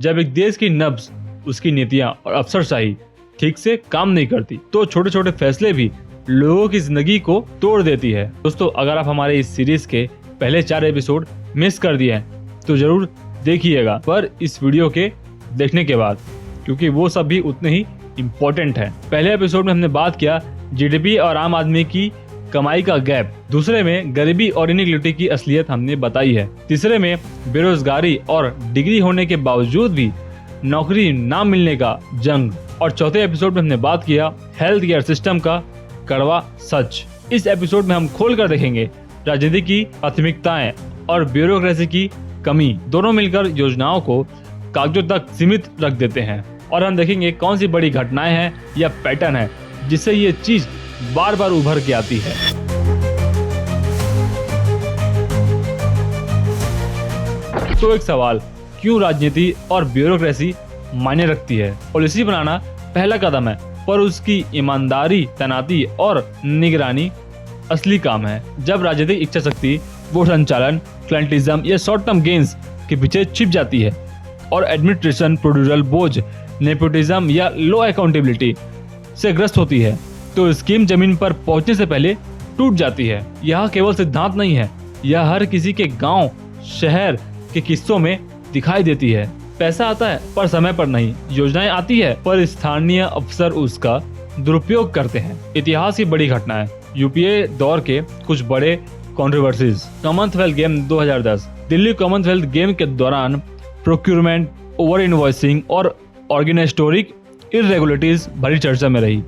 जब एक देश की नब्ज, उसकी नीतियां और अफसरशाही ठीक से काम नहीं करती तो छोटे छोटे फैसले भी लोगों की जिंदगी को तोड़ देती है। दोस्तों, अगर आप हमारे इस सीरीज के पहले 4 एपिसोड मिस कर दिए हैं तो जरूर देखिएगा, पर इस वीडियो के देखने के बाद, क्योंकि वो सब भी उतने ही इम्पोर्टेंट है। पहले एपिसोड में हमने बात किया जीडीपी और आम आदमी की कमाई का गैप, दूसरे में गरीबी और इनइक्वालिटी की असलियत हमने बताई है, तीसरे में बेरोजगारी और डिग्री होने के बावजूद भी नौकरी ना मिलने का जंग, और चौथे एपिसोड में हमने बात किया हेल्थ केयर सिस्टम का कड़वा सच। इस एपिसोड में हम खोल कर देखेंगे राजनीति की प्राथमिकताएं और ब्यूरोक्रेसी की कमी दोनों मिलकर योजनाओं को कागजों तक सीमित रख देते हैं, और हम देखेंगे कौन सी बड़ी घटनाएं हैं या पैटर्न है जिससे ये चीज बार बार उभर के आती है। तो एक सवाल, क्यों राजनीति और ब्यूरोक्रेसी मायने रखती है? पॉलिसी बनाना पहला कदम है, पर उसकी ईमानदारी, तैनाती और निगरानी असली काम है। जब राजनीतिक इच्छा शक्ति, वोट संचालन, क्लाइंटिज्म या शॉर्ट टर्म गेन्स के पीछे छिप जाती है और एडमिनिस्ट्रेशन प्रोड्यूरल बोझ, नेपोटिज्म या लो अकाउंटेबिलिटी से ग्रस्त होती है तो स्कीम जमीन पर पहुंचने से पहले टूट जाती है। यह केवल सिद्धांत नहीं है, यह हर किसी के गांव, शहर के किस्सों में दिखाई देती है। पैसा आता है पर समय पर नहीं, योजनाएं आती है पर स्थानीय अफसर उसका दुरुपयोग करते हैं। इतिहास की बड़ी घटनाएं, यूपीए दौर के कुछ बड़े controversies. Commonwealth game 2010, Delhi Commonwealth game के दौरान प्रोक्यूरमेंट, ओवर इनवॉइसिंग और ऑर्गेनाइजेटोरिक इरेगुलरिटीज बड़ी चर्चा में रही।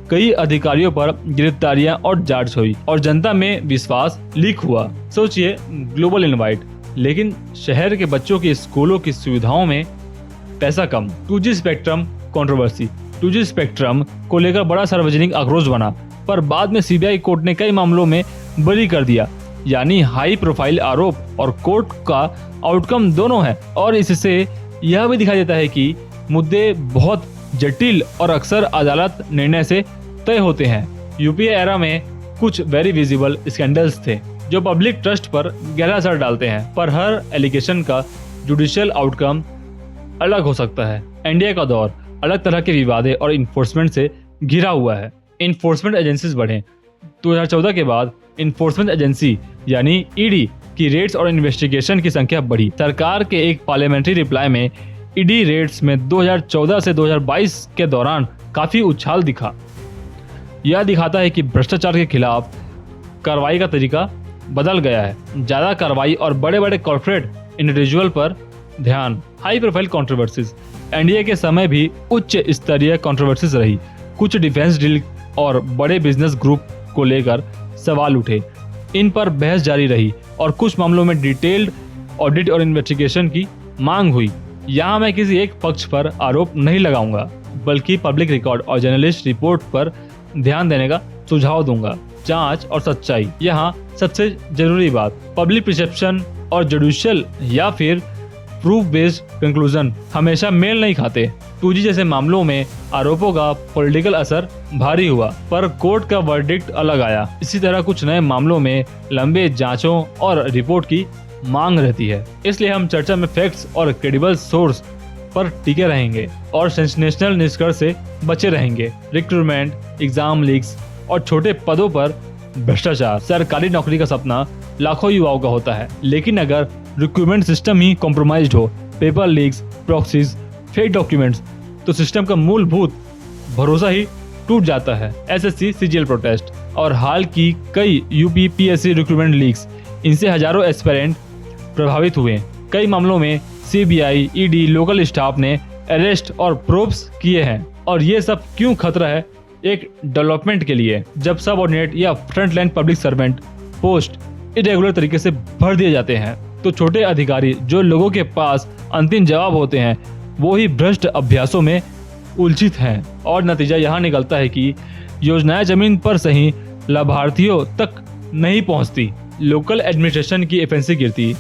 कई अधिकारियों पर गिरफ्तारियां और जांच हुई और जनता में विश्वास लीक हुआ। सोचिए, ग्लोबल इनवाइट, लेकिन शहर के बच्चों के स्कूलों की सुविधाओं में पैसा कम। 2G spectrum controversy, 2G spectrum को लेकर बड़ा सार्वजनिक आक्रोश बना, पर बाद में सीबीआई कोर्ट ने कई मामलों में बरी कर दिया। यानी हाई प्रोफाइल आरोप और कोर्ट का आउटकम दोनों है, और इससे यह भी दिखाई देता है कि मुद्दे बहुत जटिल और अक्सर अदालत निर्णय से तय होते हैं। यूपीए एरा में कुछ वेरी विजिबल स्कैंडल्स थे जो पब्लिक ट्रस्ट पर गहरा असर डालते हैं, पर हर एलिगेशन का जुडिशियल आउटकम अलग हो सकता है। एनडीए का दौर अलग तरह के विवादों और इन्फोर्समेंट से घिरा हुआ है। इन्फोर्समेंट एजेंसीज बढ़े। 2014 के बाद इन्फोर्समेंट एजेंसी यानी ईडी की रेड्स और इन्वेस्टिगेशन की संख्या बढ़ी। सरकार के एक पार्लियामेंट्री रिप्लाई में ईडी रेड्स में 2014 से 2022 के दौरान काफी उछाल दिखा। यह दिखाता है कि भ्रष्टाचार के खिलाफ कार्रवाई का तरीका बदल गया है। ज्यादा कार्रवाई और बड़े बड़े कॉर्पोरेट इंडिविजुअल पर ध्यान। हाई प्रोफाइल कंट्रोवर्सीज, एनडीए के समय भी उच्च स्तरीय कंट्रोवर्सीज रही। कुछ डिफेंस डील और बड़े बिजनेस ग्रुप को लेकर सवाल उठे, इन पर बहस जारी रही और कुछ मामलों में डिटेल्ड ऑडिट और इन्वेस्टिगेशन की मांग हुई। यहाँ मैं किसी एक पक्ष पर आरोप नहीं लगाऊंगा, बल्कि पब्लिक रिकॉर्ड और जर्नलिस्ट रिपोर्ट पर ध्यान देने का सुझाव दूंगा। जांच और सच्चाई, यहाँ सबसे जरूरी बात, पब्लिक परसेप्शन और जुडिशियल या फिर प्रूफ बेस्ड कंक्लूजन हमेशा मेल नहीं खाते। 2G जैसे मामलों में आरोपों का पॉलिटिकल असर भारी हुआ, पर कोर्ट का वर्डिक्ट अलग आया। इसी तरह कुछ नए मामलों में लंबे जांचों और रिपोर्ट की मांग रहती है। इसलिए हम चर्चा में फैक्ट्स और क्रेडिबल सोर्स पर टिके रहेंगे और सेंसेशनल निष्कर्ष से बचे रहेंगे। रिक्रूटमेंट, एग्जाम लीक्स और छोटे पदों पर भ्रष्टाचार। सरकारी नौकरी का सपना लाखों युवाओं का होता है, लेकिन अगर रिक्रूटमेंट सिस्टम ही कॉम्प्रोमाइज्ड हो, paper leaks, proxies, fake documents, तो सिस्टम का मूलभूत भरोसा ही टूट जाता है। एसएससी सीजीएल प्रोटेस्ट और हाल की कई यूपीपीएससी रिक्रूटमेंट लीक्स, इनसे हजारों एस्पिरेंट प्रभावित हुए। कई मामलों में सीबीआई, ईडी, लोकल स्टाफ ने अरेस्ट और प्रोब्स किए हैं। और ये सब क्यों खतरा है एक डेवलपमेंट के लिए? जब सबऑर्डिनेट या frontline public servant post irregular तरीके से भर दिए जाते हैं, तो छोटे अधिकारी जो लोगों के पास अंतिम जवाब होते हैं, वो ही भ्रष्ट अभ्यासों में उलझित हैं। और नतीजा यहाँ निकलता है कि योजनाएं जमीन पर सही लाभार्थियों तक नहीं पहुँचती, लोकल एडमिनिस्ट्रेशन की एफिशिएंसी गिरती,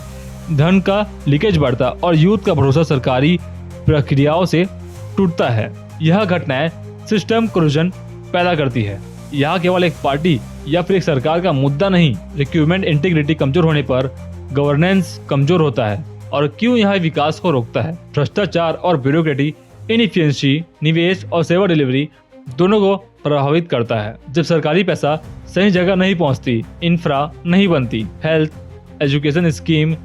धन का लीकेज बढ़ता और यूथ का भरोसा सरकारी प्रक्रियाओं से टूटता है। यह घटनाएं सिस्टम कोरोजन पैदा करती है। यह केवल एक पार्टी या फिर एक सरकार का मुद्दा नहीं, रिक्रूटमेंट इंटीग्रिटी कमजोर होने पर गवर्नेंस कमजोर होता है। और क्यों यह विकास को रोकता है। भ्रष्टाचार और ब्यूरोक्रेटी इनएफिशिएंसी निवेश और सेवा डिलीवरी दोनों को प्रभावित करता है। जब सरकारी पैसा सही जगह नहीं पहुंचती, इंफ्रा नहीं बनती, हेल्थ एजुकेशन स्कीम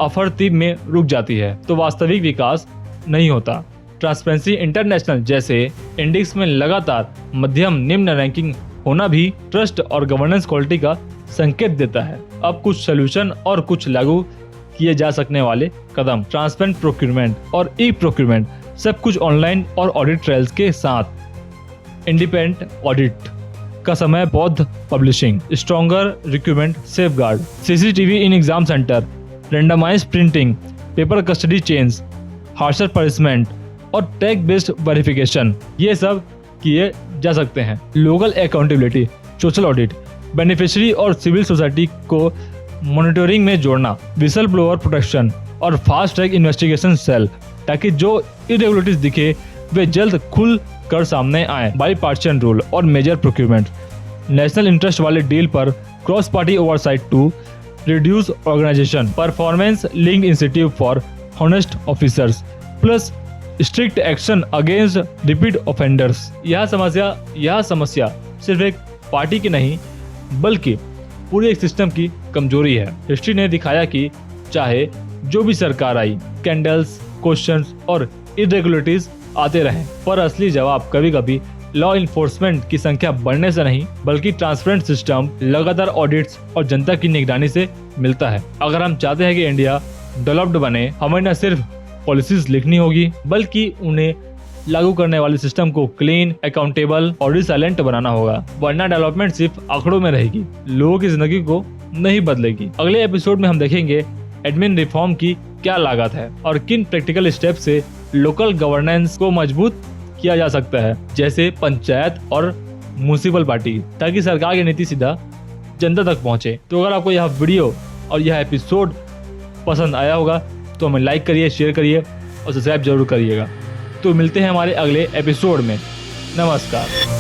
अफर-तफरी में रुक जाती है, तो वास्तविक विकास नहीं होता। ट्रांसपेरेंसी इंटरनेशनल जैसे इंडेक्स में लगातार मध्यम निम्न रैंकिंग होना भी ट्रस्ट और गवर्नेंस क्वालिटी का संकेत देता है। अब कुछ सोल्यूशन और कुछ लागू किए जा सकने वाले कदम। ट्रांसपेरेंट प्रोक्यूरमेंट और ई प्रोक्यूरमेंट, सब कुछ ऑनलाइन और ऑडिट ट्रायल्स के साथ। इंडिपेंडेंट ऑडिट का समय बौद्ध publishing, stronger recruitment safeguard, CCTV in exam centre, randomise printing, paper custody change, harsher punishment और टैग बेस्ड वेरिफिकेशन, ये सब किए जा सकते हैं। Local accountability, social audit, beneficiary और सिविल सोसाइटी को मॉनिटरिंग में जोड़ना, विसल ब्लोअर प्रोटेक्शन और फास्ट ट्रैक इन्वेस्टिगेशन सेल, ताकि जो इरेगुलरिटीज दिखे वे जल्द खुल कर सामने आए। बाई पार्टीशन रूल और मेजर प्रोक्यूरमेंट, नेशनल इंटरेस्ट वाले डील पर cross party oversight to reduce organisation, performance linked incentive for honest officers, plus strict action against repeat offenders. यह समस्या सिर्फ एक पार्टी की नहीं बल्कि पूरे एक सिस्टम की कमजोरी है। हिस्ट्री ने दिखाया कि चाहे जो भी सरकार आई, स्कैंडल्स, क्वेश्चंस और इरेगुलरिटीज आते रहे, पर असली जवाब कभी कभी लॉ इन्फोर्समेंट की संख्या बढ़ने से नहीं बल्कि ट्रांसपेरेंट सिस्टम, लगातार ऑडिट्स और जनता की निगरानी से मिलता है। अगर हम चाहते हैं कि इंडिया डेवलप्ड बने, हमें न सिर्फ पॉलिसीज लिखनी होगी बल्कि उन्हें लागू करने वाले सिस्टम को क्लीन, अकाउंटेबल और रिसाइलेंट बनाना होगा, वरना डेवलपमेंट सिर्फ आंकड़ों में रहेगी, लोगों की जिंदगी को नहीं बदलेगी। अगले एपिसोड में हम देखेंगे एडमिन रिफॉर्म की क्या लागत है और किन प्रैक्टिकल स्टेप से लोकल गवर्नेंस को मजबूत किया जा सकता है, जैसे पंचायत और म्युनिसिपल पार्टी, ताकि सरकार की नीति सीधा जनता तक पहुंचे। तो अगर आपको यह वीडियो और यह एपिसोड पसंद आया होगा तो हमें लाइक करिए, शेयर करिए और सब्सक्राइब जरूर करिएगा। तो मिलते हैं हमारे अगले एपिसोड में। नमस्कार।